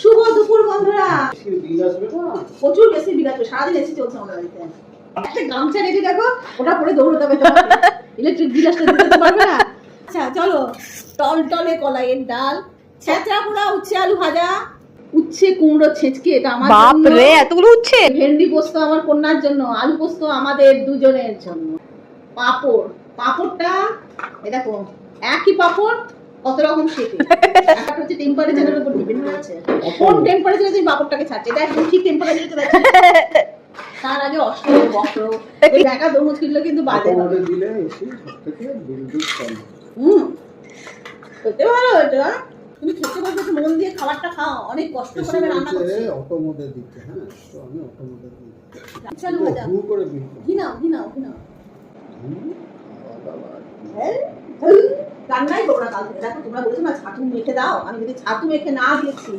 শুভ দুপুর বন্ধুরা। বিল আসবে না? প্রচুর বেশি বিল আসবে, সারাদিন এসি চলছে আমাদের বাড়িতে। একটা গামছা রেখে দেখো, ওটা পরে দৌড়তে হবে, ইলেকট্রিক বিল আসলে দিতে পারবে না। আচ্ছা চলো, টলটলে কলাইয়ের ডাল, ছেঁচা পোড়া উচ্ছে আলু ভাজা, উচ্ছে কুমড়ো ছেঁচকে, এটা আমার জন্য। বাপ রে, এতগুলো উচ্ছে। ভেন্ডি পোস্ত আমার কন্যার জন্য, আলু পোস্ত আমাদের দুজনের জন্য, পাঁপড়, পাঁপড়টা এই দেখো একই পাঁপড় কত রকম শেপে, একটা হচ্ছে টেম্পারেচারের উপর ডিপেন্ড করে আছে কোন টেম্পারেচারে তুমি পাঁপড়টাকে ছাড়ছে। এটা একদম ঠিক টেম্পারেচারে যাচ্ছে, তার আগে অস্ত্র বস্ত্র এই দেখা দো মুশকিল কিন্তু বাজে হবে। দিলে এসে সবথেকে বিল কম। খেতে ভালো এটা, তুমি খেতে বলতে একটু মন দিয়ে খাবারটা খাও, অনেক কষ্ট করে আমি রান্না করছি। অটো মোডে দিতে, হ্যাঁ তো আমি অটো মোডে দিই। চলো ভাজা ভু করে বিল ঘি নাও, ঘি নাও, ঘি নাও। বাবা রান্নাই করবো না কাল থেকে। দেখো তোমরা বলেছো না ছাতু মেখে দাও, আমি যদি ছাতু মেখে না দিয়েছি